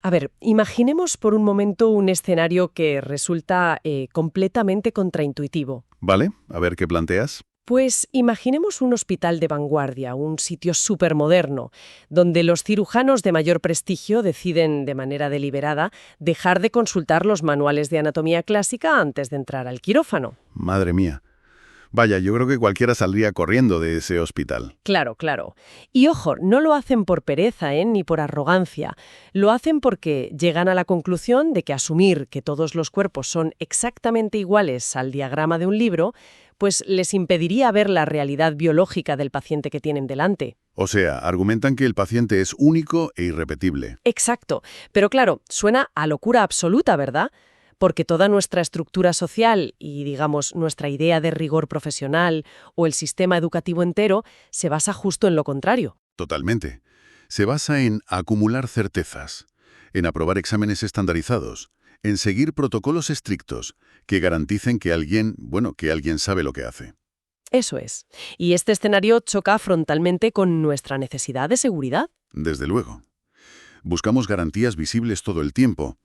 A ver, imaginemos por un momento un escenario que resulta completamente contraintuitivo. ¿Vale? A ver qué planteas. Pues imaginemos un hospital de vanguardia, un sitio supermoderno, donde los cirujanos de mayor prestigio deciden de manera deliberada dejar de consultar los manuales de anatomía clásica antes de entrar al quirófano. Madre mía. Vaya, yo creo que cualquiera saldría corriendo de ese hospital. Claro, claro. Y ojo, no lo hacen por pereza, ni por arrogancia. Lo hacen porque llegan a la conclusión de que asumir que todos los cuerpos son exactamente iguales al diagrama de un libro, pues les impediría ver la realidad biológica del paciente que tienen delante. O sea, argumentan que el paciente es único e irrepetible. Exacto. Pero claro, suena a locura absoluta, ¿verdad? Porque toda nuestra estructura social y, digamos, nuestra idea de rigor profesional o el sistema educativo entero se basa justo en lo contrario. Totalmente. Se basa en acumular certezas, en aprobar exámenes estandarizados, en seguir protocolos estrictos que garanticen que alguien sabe lo que hace. Eso es. Y este escenario choca frontalmente con nuestra necesidad de seguridad. Desde luego. Buscamos garantías visibles todo el tiempo.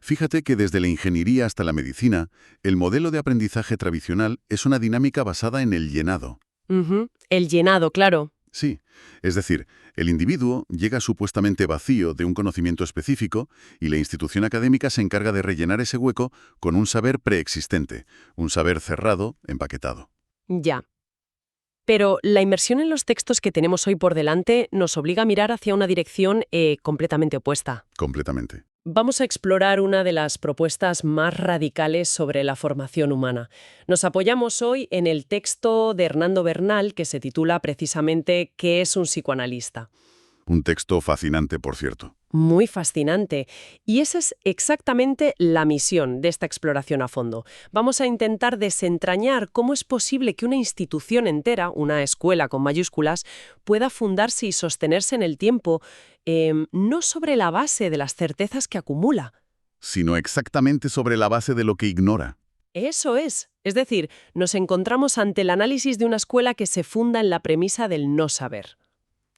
Fíjate que desde la ingeniería hasta la medicina, el modelo de aprendizaje tradicional es una dinámica basada en el llenado. Ujú. El llenado, claro. Sí, es decir, el individuo llega supuestamente vacío de un conocimiento específico y la institución académica se encarga de rellenar ese hueco con un saber preexistente, un saber cerrado, empaquetado. Ya. Pero la inmersión en los textos que tenemos hoy por delante nos obliga a mirar hacia una dirección completamente opuesta. Completamente. Vamos a explorar una de las propuestas más radicales sobre la formación humana. Nos apoyamos hoy en el texto de Hernando Bernal que se titula precisamente ¿Qué es un psicoanalista? Un texto fascinante, por cierto. Muy fascinante. Y esa es exactamente la misión de esta exploración a fondo. Vamos a intentar desentrañar cómo es posible que una institución entera, una escuela con mayúsculas, pueda fundarse y sostenerse en el tiempo, no sobre la base de las certezas que acumula. Sino exactamente sobre la base de lo que ignora. Eso es. Es decir, nos encontramos ante el análisis de una escuela que se funda en la premisa del no saber.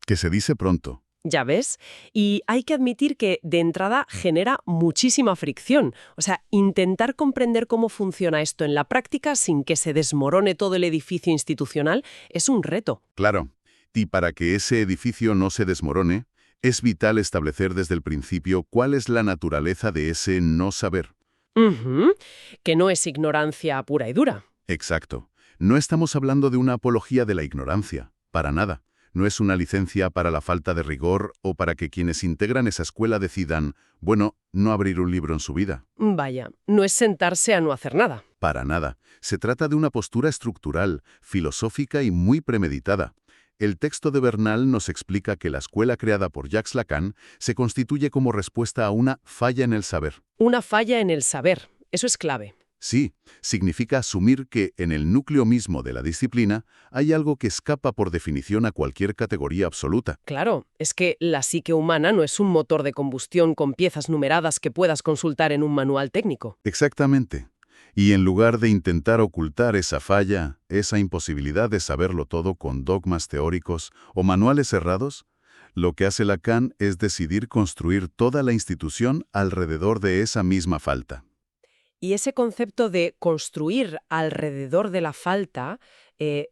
Que se dice pronto. Ya ves, y hay que admitir que de entrada genera muchísima fricción. O sea, intentar comprender cómo funciona esto en la práctica sin que se desmorone todo el edificio institucional es un reto. Claro. Y para que ese edificio no se desmorone, es vital establecer desde el principio cuál es la naturaleza de ese no saber. Ujú. Que no es ignorancia pura y dura. Exacto. No estamos hablando de una apología de la ignorancia, para nada. No es una licencia para la falta de rigor o para que quienes integran esa escuela decidan, no abrir un libro en su vida. Vaya, no es sentarse a no hacer nada. Para nada. Se trata de una postura estructural, filosófica y muy premeditada. El texto de Bernal nos explica que la escuela creada por Jacques Lacan se constituye como respuesta a una falla en el saber. Una falla en el saber. Eso es clave. Sí, significa asumir que en el núcleo mismo de la disciplina hay algo que escapa por definición a cualquier categoría absoluta. Claro, es que la psique humana no es un motor de combustión con piezas numeradas que puedas consultar en un manual técnico. Exactamente. Y en lugar de intentar ocultar esa falla, esa imposibilidad de saberlo todo con dogmas teóricos o manuales cerrados, lo que hace Lacan es decidir construir toda la institución alrededor de esa misma falta. Y ese concepto de construir alrededor de la falta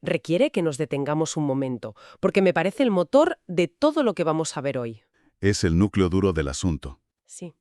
requiere que nos detengamos un momento, porque me parece el motor de todo lo que vamos a ver hoy. Es el núcleo duro del asunto. Sí.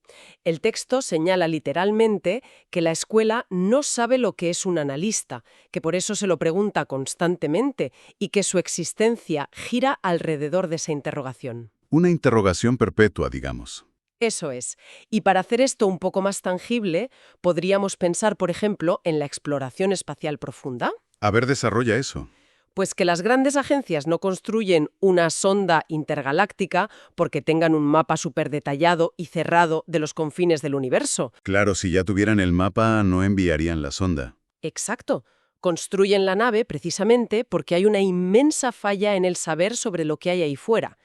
El texto señala literalmente que la escuela no sabe lo que es un analista, que por eso se lo pregunta constantemente y que su existencia gira alrededor de esa interrogación. Una interrogación perpetua, digamos. Eso es. Y para hacer esto un poco más tangible, podríamos pensar, por ejemplo, en la exploración espacial profunda. A ver, desarrolla eso. Pues que las grandes agencias no construyen una sonda intergaláctica porque tengan un mapa súper detallado y cerrado de los confines del universo. Claro, si ya tuvieran el mapa, no enviarían la sonda. Exacto. Construyen la nave precisamente porque hay una inmensa falla en el saber sobre lo que hay ahí fuera.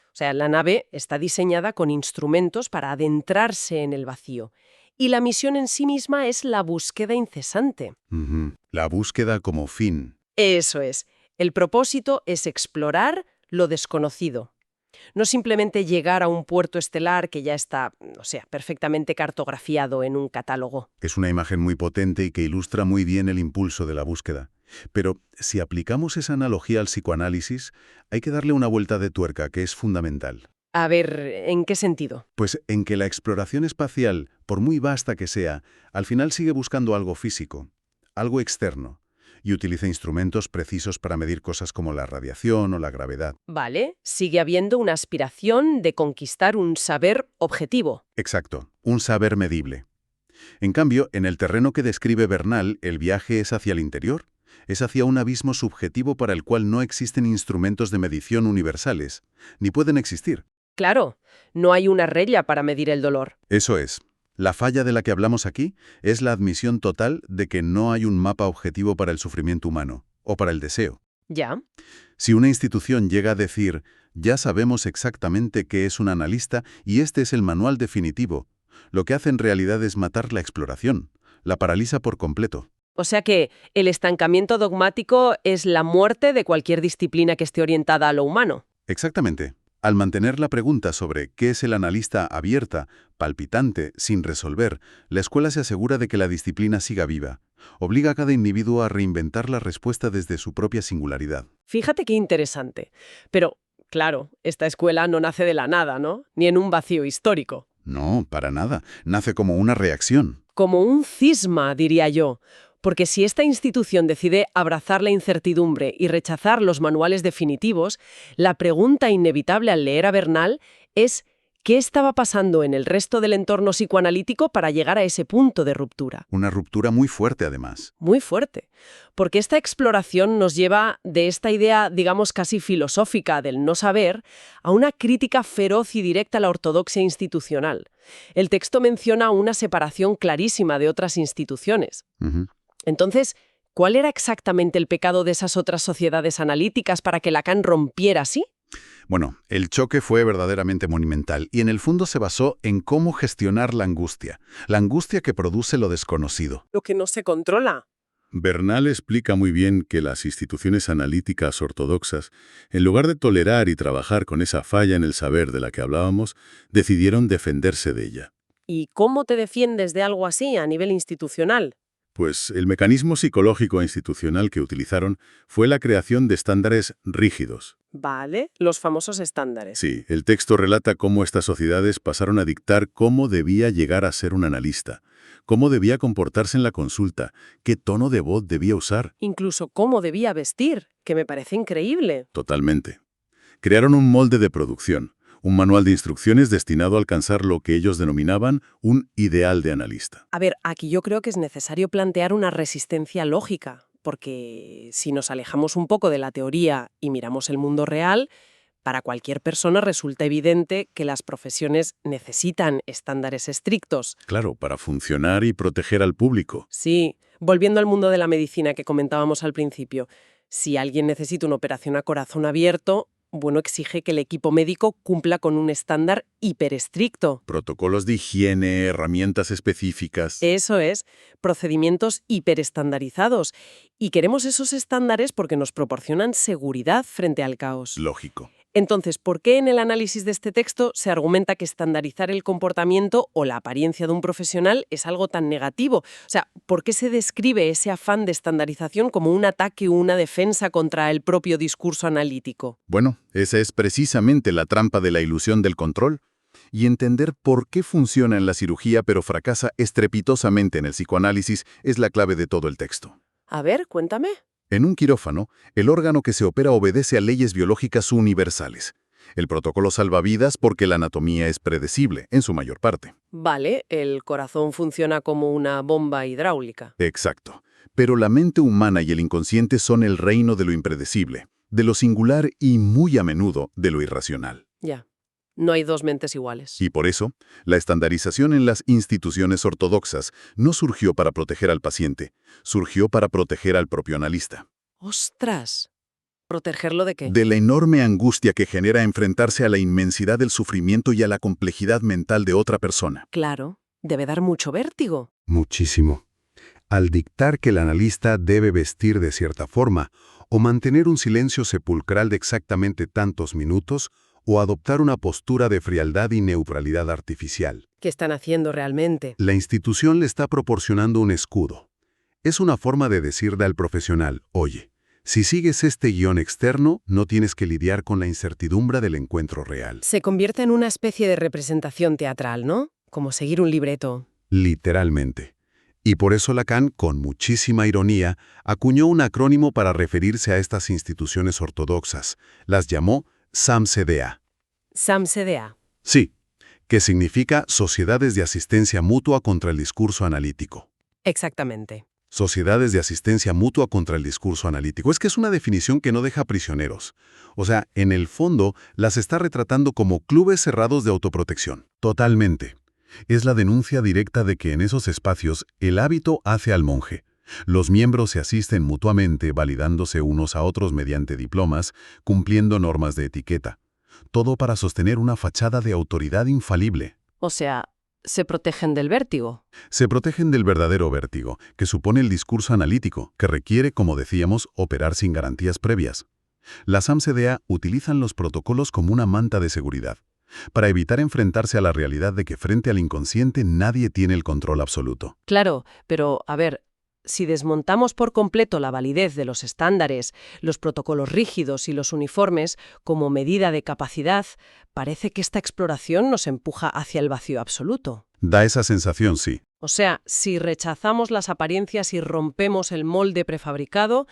O sea, la nave está diseñada con instrumentos para adentrarse en el vacío. Y la misión en sí misma es la búsqueda incesante. Ujú. La búsqueda como fin. Eso es. El propósito es explorar lo desconocido. No simplemente llegar a un puerto estelar que ya está, o sea, perfectamente cartografiado en un catálogo. Es una imagen muy potente y que ilustra muy bien el impulso de la búsqueda. Pero si aplicamos esa analogía al psicoanálisis, hay que darle una vuelta de tuerca que es fundamental. A ver, ¿en qué sentido? Pues en que la exploración espacial, por muy vasta que sea, al final sigue buscando algo físico, algo externo, y utiliza instrumentos precisos para medir cosas como la radiación o la gravedad. Vale, sigue habiendo una aspiración de conquistar un saber objetivo. Exacto, un saber medible. En cambio, en el terreno que describe Bernal, el viaje es hacia el interior, es hacia un abismo subjetivo para el cual no existen instrumentos de medición universales, ni pueden existir. Claro, no hay una regla para medir el dolor. Eso es. La falla de la que hablamos aquí es la admisión total de que no hay un mapa objetivo para el sufrimiento humano, o para el deseo. Ya. Si una institución llega a decir, ya sabemos exactamente qué es un analista y este es el manual definitivo, lo que hace en realidad es matar la exploración, la paraliza por completo. O sea que el estancamiento dogmático es la muerte de cualquier disciplina que esté orientada a lo humano. Exactamente. Al mantener la pregunta sobre qué es el analista abierta, palpitante, sin resolver, la escuela se asegura de que la disciplina siga viva. Obliga a cada individuo a reinventar la respuesta desde su propia singularidad. Fíjate qué interesante. Pero, claro, esta escuela no nace de la nada, ¿no? Ni en un vacío histórico. No, para nada. Nace como una reacción. Como un cisma, diría yo. Porque si esta institución decide abrazar la incertidumbre y rechazar los manuales definitivos, la pregunta inevitable al leer a Bernal es ¿qué estaba pasando en el resto del entorno psicoanalítico para llegar a ese punto de ruptura? Una ruptura muy fuerte, además. Muy fuerte. Porque esta exploración nos lleva de esta idea, digamos, casi filosófica del no saber, a una crítica feroz y directa a la ortodoxia institucional. El texto menciona una separación clarísima de otras instituciones. Ujú. Entonces, ¿cuál era exactamente el pecado de esas otras sociedades analíticas para que Lacan rompiera así? Bueno, el choque fue verdaderamente monumental y en el fondo se basó en cómo gestionar la angustia que produce lo desconocido. Lo que no se controla. Bernal explica muy bien que las instituciones analíticas ortodoxas, en lugar de tolerar y trabajar con esa falla en el saber de la que hablábamos, decidieron defenderse de ella. ¿Y cómo te defiendes de algo así a nivel institucional? Pues el mecanismo psicológico e institucional que utilizaron fue la creación de estándares rígidos. Vale, los famosos estándares. Sí, el texto relata cómo estas sociedades pasaron a dictar cómo debía llegar a ser un analista, cómo debía comportarse en la consulta, qué tono de voz debía usar. Incluso cómo debía vestir, que me parece increíble. Totalmente. Crearon un molde de producción, un manual de instrucciones destinado a alcanzar lo que ellos denominaban un ideal de analista. A ver, aquí yo creo que es necesario plantear una resistencia lógica, porque si nos alejamos un poco de la teoría y miramos el mundo real, para cualquier persona resulta evidente que las profesiones necesitan estándares estrictos. Claro, para funcionar y proteger al público. Sí, volviendo al mundo de la medicina que comentábamos al principio, si alguien necesita una operación a corazón abierto, bueno, exige que el equipo médico cumpla con un estándar hiperestricto. Protocolos de higiene, herramientas específicas. Eso es, procedimientos hiperestandarizados. Y queremos esos estándares porque nos proporcionan seguridad frente al caos. Lógico. Entonces, ¿por qué en el análisis de este texto se argumenta que estandarizar el comportamiento o la apariencia de un profesional es algo tan negativo? O sea, ¿por qué se describe ese afán de estandarización como un ataque o una defensa contra el propio discurso analítico? Bueno, esa es precisamente la trampa de la ilusión del control. Y entender por qué funciona en la cirugía pero fracasa estrepitosamente en el psicoanálisis es la clave de todo el texto. A ver, cuéntame. En un quirófano, el órgano que se opera obedece a leyes biológicas universales. El protocolo salva vidas porque la anatomía es predecible, en su mayor parte. Vale, el corazón funciona como una bomba hidráulica. Exacto. Pero la mente humana y el inconsciente son el reino de lo impredecible, de lo singular y, muy a menudo, de lo irracional. Ya, no hay dos mentes iguales. Y por eso, la estandarización en las instituciones ortodoxas no surgió para proteger al paciente, surgió para proteger al propio analista. ¡Ostras! ¿Protegerlo de qué? De la enorme angustia que genera enfrentarse a la inmensidad del sufrimiento y a la complejidad mental de otra persona. Claro, debe dar mucho vértigo. Muchísimo. Al dictar que el analista debe vestir de cierta forma o mantener un silencio sepulcral de exactamente tantos minutos, o adoptar una postura de frialdad y neutralidad artificial. ¿Qué están haciendo realmente? La institución le está proporcionando un escudo. Es una forma de decirle al profesional, oye, si sigues este guión externo, no tienes que lidiar con la incertidumbre del encuentro real. Se convierte en una especie de representación teatral, ¿no? Como seguir un libreto. Literalmente. Y por eso Lacan, con muchísima ironía, acuñó un acrónimo para referirse a estas instituciones ortodoxas. Las llamó SAMCDA. SAMCDA. Sí, que significa Sociedades de Asistencia Mutua contra el Discurso Analítico. Exactamente. Sociedades de asistencia mutua contra el discurso analítico. Es que es una definición que no deja prisioneros. O sea, en el fondo, las está retratando como clubes cerrados de autoprotección. Totalmente. Es la denuncia directa de que en esos espacios el hábito hace al monje. Los miembros se asisten mutuamente, validándose unos a otros mediante diplomas, cumpliendo normas de etiqueta. Todo para sostener una fachada de autoridad infalible. O sea, se protegen del vértigo. Se protegen del verdadero vértigo, que supone el discurso analítico, que requiere, como decíamos, operar sin garantías previas. Las SAMCDA utilizan los protocolos como una manta de seguridad, para evitar enfrentarse a la realidad de que frente al inconsciente nadie tiene el control absoluto. Claro, pero, a ver, si desmontamos por completo la validez de los estándares, los protocolos rígidos y los uniformes como medida de capacidad, parece que esta exploración nos empuja hacia el vacío absoluto. Da esa sensación, sí. O sea, si rechazamos las apariencias y rompemos el molde prefabricado,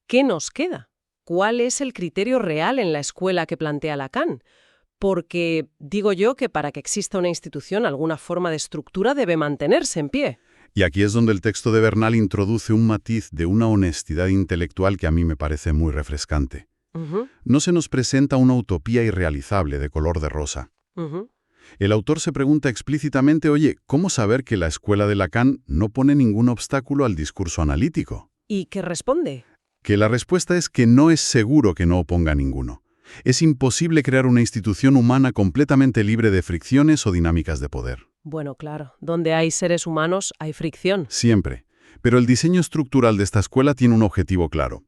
¿qué nos queda? ¿Cuál es el criterio real en la escuela que plantea Lacan? Porque digo yo que para que exista una institución, alguna forma de estructura debe mantenerse en pie. Y aquí es donde el texto de Bernal introduce un matiz de una honestidad intelectual que a mí me parece muy refrescante. No se nos presenta una utopía irrealizable de color de rosa. El autor se pregunta explícitamente, oye, ¿cómo saber que la escuela de Lacan no pone ningún obstáculo al discurso analítico? ¿Y qué responde? Que la respuesta es que no es seguro que no oponga ninguno. Es imposible crear una institución humana completamente libre de fricciones o dinámicas de poder. Bueno, claro, donde hay seres humanos hay fricción. Siempre. Pero el diseño estructural de esta escuela tiene un objetivo claro.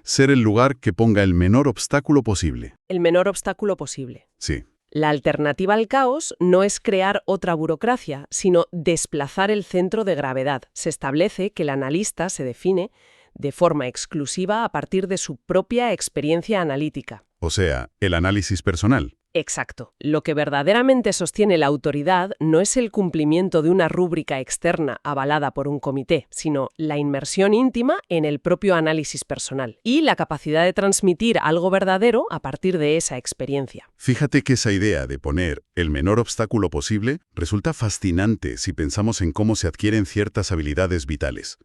Ser el lugar que ponga el menor obstáculo posible. El menor obstáculo posible. Sí. La alternativa al caos no es crear otra burocracia, sino desplazar el centro de gravedad. Se establece que el analista se define de forma exclusiva a partir de su propia experiencia analítica. O sea, el análisis personal. Exacto. Lo que verdaderamente sostiene la autoridad no es el cumplimiento de una rúbrica externa avalada por un comité, sino la inmersión íntima en el propio análisis personal y la capacidad de transmitir algo verdadero a partir de esa experiencia. Fíjate que esa idea de poner el menor obstáculo posible resulta fascinante si pensamos en cómo se adquieren ciertas habilidades vitales.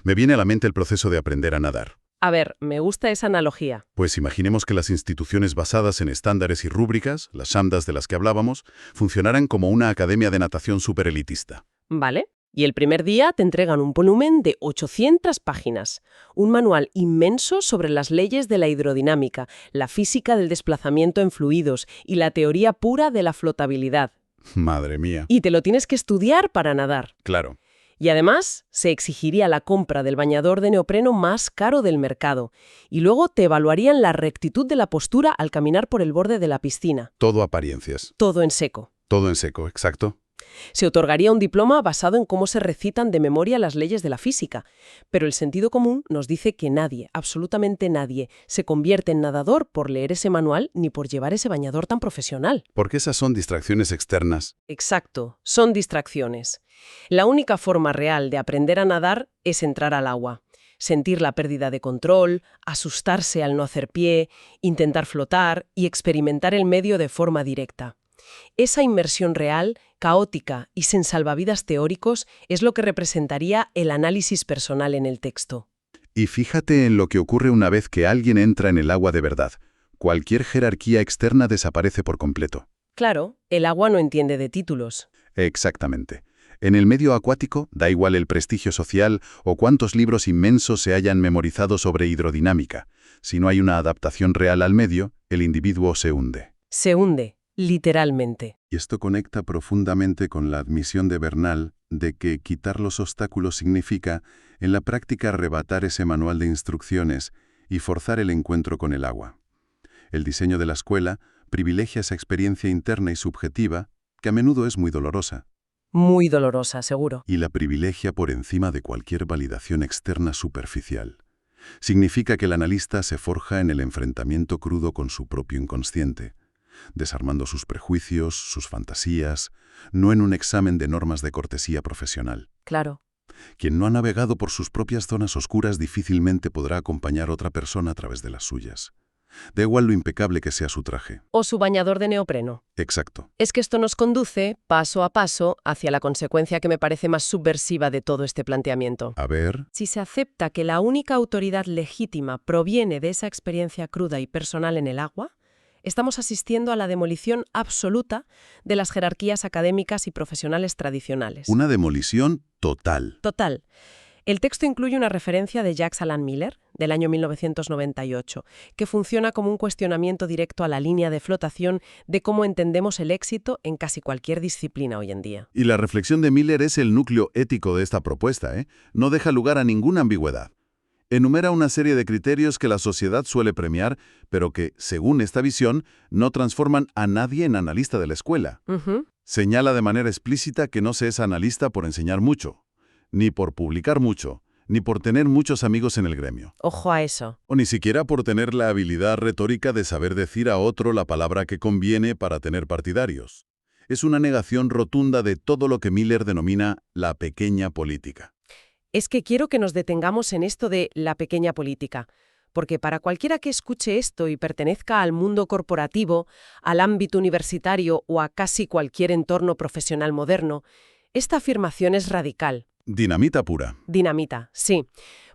Me viene a la mente el proceso de aprender a nadar. A ver, me gusta esa analogía. Pues imaginemos que las instituciones basadas en estándares y rúbricas, las SAMDAs de las que hablábamos, funcionaran como una academia de natación superelitista. ¿Vale? Y el primer día te entregan un volumen de 800 páginas, un manual inmenso sobre las leyes de la hidrodinámica, la física del desplazamiento en fluidos y la teoría pura de la flotabilidad. Madre mía. Y te lo tienes que estudiar para nadar. Claro. Y además, se exigiría la compra del bañador de neopreno más caro del mercado. Y luego te evaluarían la rectitud de la postura al caminar por el borde de la piscina. Todo apariencias. Todo en seco. Todo en seco, exacto. Se otorgaría un diploma basado en cómo se recitan de memoria las leyes de la física. Pero el sentido común nos dice que nadie, absolutamente nadie, se convierte en nadador por leer ese manual ni por llevar ese bañador tan profesional. Porque esas son distracciones externas. Exacto, son distracciones. La única forma real de aprender a nadar es entrar al agua. Sentir la pérdida de control, asustarse al no hacer pie, intentar flotar y experimentar el medio de forma directa. Esa inmersión real, caótica y sin salvavidas teóricos es lo que representaría el análisis personal en el texto. Y fíjate en lo que ocurre una vez que alguien entra en el agua de verdad. Cualquier jerarquía externa desaparece por completo. Claro, el agua no entiende de títulos. Exactamente. En el medio acuático, da igual el prestigio social o cuántos libros inmensos se hayan memorizado sobre hidrodinámica. Si no hay una adaptación real al medio, el individuo se hunde. Se hunde, literalmente. Y esto conecta profundamente con la admisión de Bernal de que quitar los obstáculos significa, en la práctica, arrebatar ese manual de instrucciones y forzar el encuentro con el agua. El diseño de la escuela Privilegia esa experiencia interna y subjetiva, que a menudo es muy dolorosa, Muy dolorosa, seguro. y la privilegia por encima de cualquier validación externa superficial. Significa que el analista se forja en el enfrentamiento crudo con su propio inconsciente, desarmando sus prejuicios, sus fantasías, no en un examen de normas de cortesía profesional. Claro. Quien no ha navegado por sus propias zonas oscuras difícilmente podrá acompañar a otra persona a través de las suyas. Da igual lo impecable que sea su traje. O su bañador de neopreno. Exacto. Es que esto nos conduce, paso a paso, hacia la consecuencia que me parece más subversiva de todo este planteamiento. A ver, Si se acepta que la única autoridad legítima proviene de esa experiencia cruda y personal en el agua, estamos asistiendo a la demolición absoluta de las jerarquías académicas y profesionales tradicionales. una demolición total. Total. El texto incluye una referencia de Jacques Alan Miller, del año 1998, que funciona como un cuestionamiento directo a la línea de flotación de cómo entendemos el éxito en casi cualquier disciplina hoy en día. Y la reflexión de Miller es el núcleo ético de esta propuesta, ¿eh? No deja lugar a ninguna ambigüedad. Enumera una serie de criterios que la sociedad suele premiar, pero que, según esta visión, no transforman a nadie en analista de la escuela. Ujú. Señala de manera explícita que no se es analista por enseñar mucho, ni por publicar mucho, ni por tener muchos amigos en el gremio, Ojo a eso. o ni siquiera por tener la habilidad retórica de saber decir a otro la palabra que conviene para tener partidarios. Es una negación rotunda de todo lo que Miller denomina la pequeña política. Es que quiero que nos detengamos en esto de la pequeña política, porque para cualquiera que escuche esto y pertenezca al mundo corporativo, al ámbito universitario o a casi cualquier entorno profesional moderno, esta afirmación es radical. Dinamita pura. Dinamita, sí.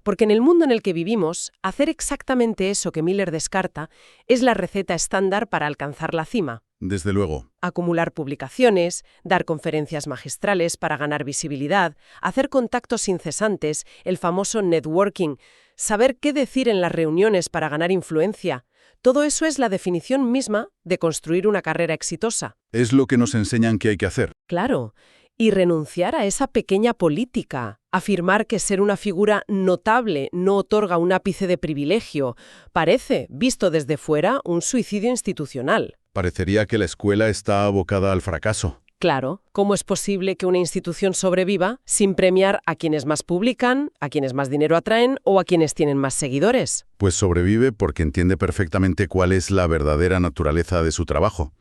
Porque en el mundo en el que vivimos, hacer exactamente eso que Miller descarta es la receta estándar para alcanzar la cima. Desde luego. Acumular publicaciones, dar conferencias magistrales para ganar visibilidad, hacer contactos incesantes, el famoso networking, saber qué decir en las reuniones para ganar influencia. Todo eso es la definición misma de construir una carrera exitosa. Es lo que nos enseñan que hay que hacer. Claro. Y renunciar a esa pequeña política, afirmar que ser una figura notable no otorga un ápice de privilegio, parece, visto desde fuera, un suicidio institucional. Parecería que la escuela está abocada al fracaso. Claro, ¿cómo es posible que una institución sobreviva sin premiar a quienes más publican, a quienes más dinero atraen o a quienes tienen más seguidores? Pues sobrevive porque entiende perfectamente cuál es la verdadera naturaleza de su trabajo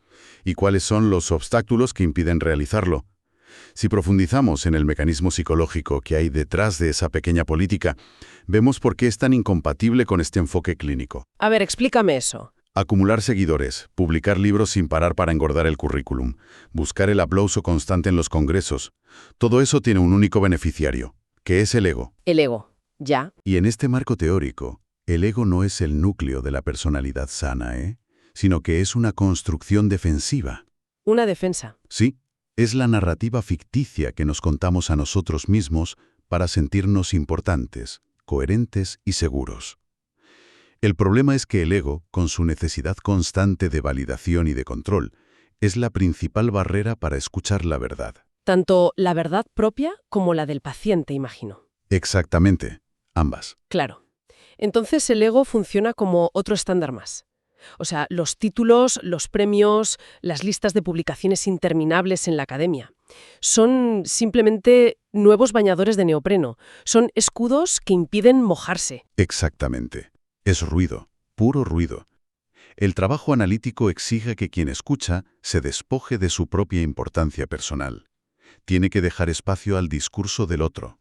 y cuáles son los obstáculos que impiden realizarlo. Si profundizamos en el mecanismo psicológico que hay detrás de esa pequeña política, vemos por qué es tan incompatible con este enfoque clínico. A ver, explícame eso. Acumular seguidores, publicar libros sin parar para engordar el currículum, buscar el aplauso constante en los congresos, todo eso tiene un único beneficiario, que es el ego. El ego. Ya. Y en este marco teórico, el ego no es el núcleo de la personalidad sana, sino que es una construcción defensiva. Una defensa. Sí, es la narrativa ficticia que nos contamos a nosotros mismos para sentirnos importantes, coherentes y seguros. El problema es que el ego, con su necesidad constante de validación y de control, es la principal barrera para escuchar la verdad. Tanto la verdad propia como la del paciente, imagino. Exactamente, ambas. Claro. Entonces el ego funciona como otro estándar más. O sea, los títulos, los premios, las listas de publicaciones interminables en la academia. Son simplemente nuevos bañadores de neopreno. Son escudos que impiden mojarse. Exactamente. Es ruido, puro ruido. El trabajo analítico exige que quien escucha se despoje de su propia importancia personal. Tiene que dejar espacio al discurso del otro.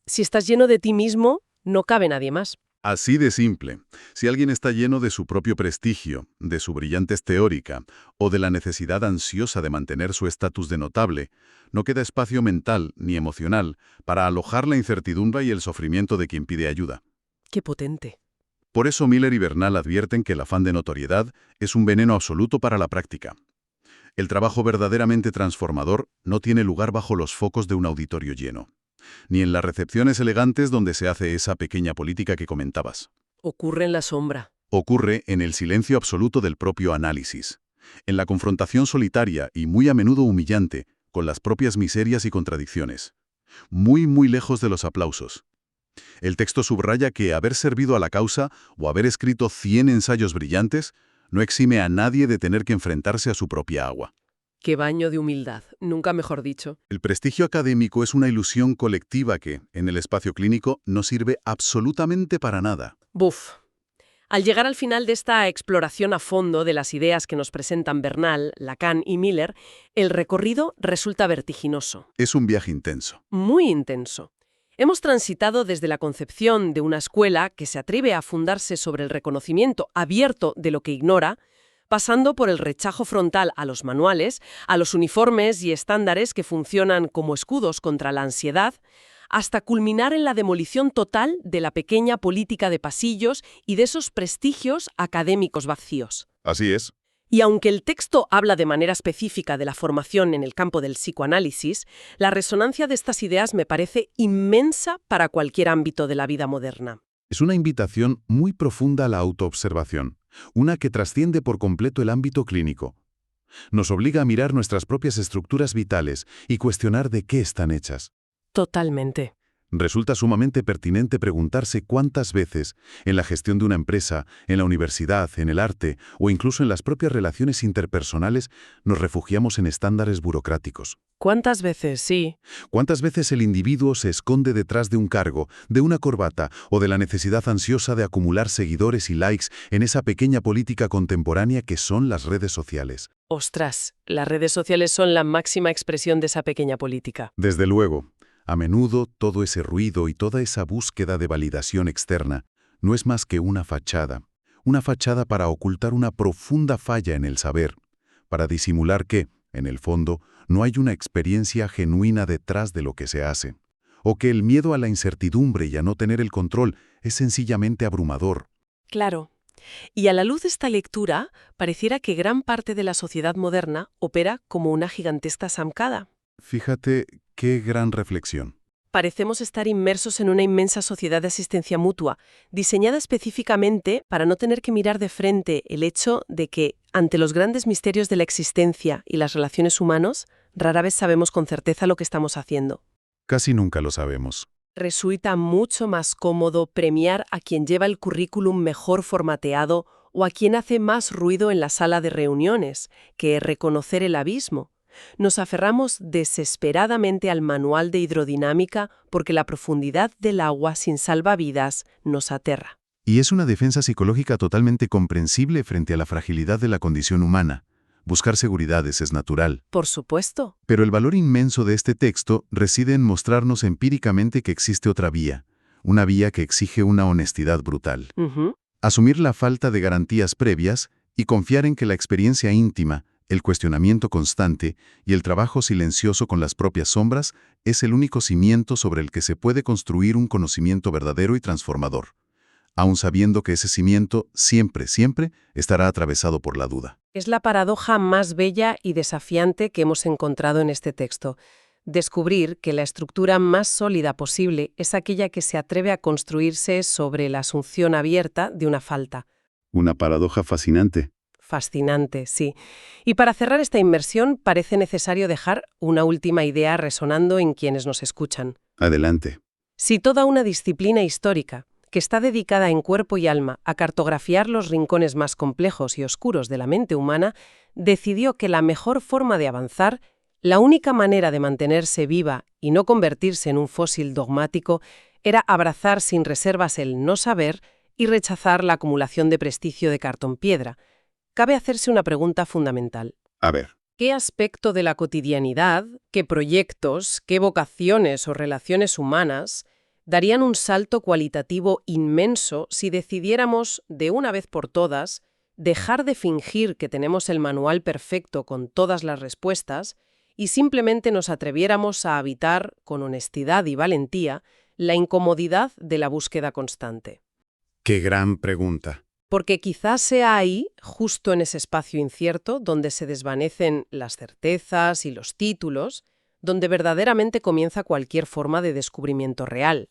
Si estás lleno de ti mismo, no cabe nadie más. Así de simple. Si alguien está lleno de su propio prestigio, de su brillantez teórica o de la necesidad ansiosa de mantener su estatus de notable, no queda espacio mental ni emocional para alojar la incertidumbre y el sufrimiento de quien pide ayuda. ¡Qué potente! Por eso Miller y Bernal advierten que el afán de notoriedad es un veneno absoluto para la práctica. El trabajo verdaderamente transformador no tiene lugar bajo los focos de un auditorio lleno, ni en las recepciones elegantes donde se hace esa pequeña política que comentabas. Ocurre en la sombra. Ocurre en el silencio absoluto del propio análisis, en la confrontación solitaria y muy a menudo humillante con las propias miserias y contradicciones, muy lejos de los aplausos. El texto subraya que haber servido a la causa o haber escrito 100 ensayos brillantes no exime a nadie de tener que enfrentarse a su propia agua. Qué baño de humildad, nunca mejor dicho. El prestigio académico es una ilusión colectiva que, en el espacio clínico, no sirve absolutamente para nada. Buf. Al llegar al final de esta exploración a fondo de las ideas que nos presentan Bernal, Lacan y Miller, el recorrido resulta vertiginoso. Es un viaje intenso. Muy intenso. Hemos transitado desde la concepción de una escuela que se atreve a fundarse sobre el reconocimiento abierto de lo que ignora, pasando por el rechazo frontal a los manuales, a los uniformes y estándares que funcionan como escudos contra la ansiedad, hasta culminar en la demolición total de la pequeña política de pasillos y de esos prestigios académicos vacíos. Así es. Y aunque el texto habla de manera específica de la formación en el campo del psicoanálisis, la resonancia de estas ideas me parece inmensa para cualquier ámbito de la vida moderna. Es una invitación muy profunda a la autoobservación, una que trasciende por completo el ámbito clínico. Nos obliga a mirar nuestras propias estructuras vitales y cuestionar de qué están hechas. Totalmente. Resulta sumamente pertinente preguntarse cuántas veces, en la gestión de una empresa, en la universidad, en el arte o incluso en las propias relaciones interpersonales, nos refugiamos en estándares burocráticos. ¿Cuántas veces? Sí. ¿Cuántas veces el individuo se esconde detrás de un cargo, de una corbata o de la necesidad ansiosa de acumular seguidores y likes en esa pequeña política contemporánea que son las redes sociales? Ostras, las redes sociales son la máxima expresión de esa pequeña política. Desde luego. A menudo, todo ese ruido y toda esa búsqueda de validación externa no es más que una fachada para ocultar una profunda falla en el saber, para disimular que, en el fondo, no hay una experiencia genuina detrás de lo que se hace, o que el miedo a la incertidumbre y a no tener el control es sencillamente abrumador. Claro. Y a la luz de esta lectura, pareciera que gran parte de la sociedad moderna opera como una gigantesca zancada. Fíjate qué gran reflexión. Parecemos estar inmersos en una inmensa sociedad de asistencia mutua, diseñada específicamente para no tener que mirar de frente el hecho de que, ante los grandes misterios de la existencia y las relaciones humanas, rara vez sabemos con certeza lo que estamos haciendo. Casi nunca lo sabemos. Resulta mucho más cómodo premiar a quien lleva el currículum mejor formateado o a quien hace más ruido en la sala de reuniones que reconocer el abismo. Nos aferramos desesperadamente al manual de hidrodinámica porque la profundidad del agua sin salvavidas nos aterra. Y es una defensa psicológica totalmente comprensible frente a la fragilidad de la condición humana. Buscar seguridades es natural. Por supuesto. Pero el valor inmenso de este texto reside en mostrarnos empíricamente que existe otra vía, una vía que exige una honestidad brutal. Asumir la falta de garantías previas y confiar en que la experiencia íntima, el cuestionamiento constante y el trabajo silencioso con las propias sombras es el único cimiento sobre el que se puede construir un conocimiento verdadero y transformador, aun sabiendo que ese cimiento siempre estará atravesado por la duda. Es la paradoja más bella y desafiante que hemos encontrado en este texto. Descubrir que la estructura más sólida posible es aquella que se atreve a construirse sobre la asunción abierta de una falta. Una paradoja fascinante. Fascinante, sí. Y para cerrar esta inmersión parece necesario dejar una última idea resonando en quienes nos escuchan. Adelante. Si toda una disciplina histórica, que está dedicada en cuerpo y alma a cartografiar los rincones más complejos y oscuros de la mente humana, decidió que la mejor forma de avanzar, la única manera de mantenerse viva y no convertirse en un fósil dogmático, era abrazar sin reservas el no saber y rechazar la acumulación de prestigio de cartón-piedra, cabe hacerse una pregunta fundamental. A ver. ¿Qué aspecto de la cotidianidad, qué proyectos, qué vocaciones o relaciones humanas darían un salto cualitativo inmenso si decidiéramos, de una vez por todas, dejar de fingir que tenemos el manual perfecto con todas las respuestas y simplemente nos atreviéramos a habitar, con honestidad y valentía, la incomodidad de la búsqueda constante? ¡Qué gran pregunta! Porque quizás sea ahí, justo en ese espacio incierto, donde se desvanecen las certezas y los títulos, donde verdaderamente comienza cualquier forma de descubrimiento real.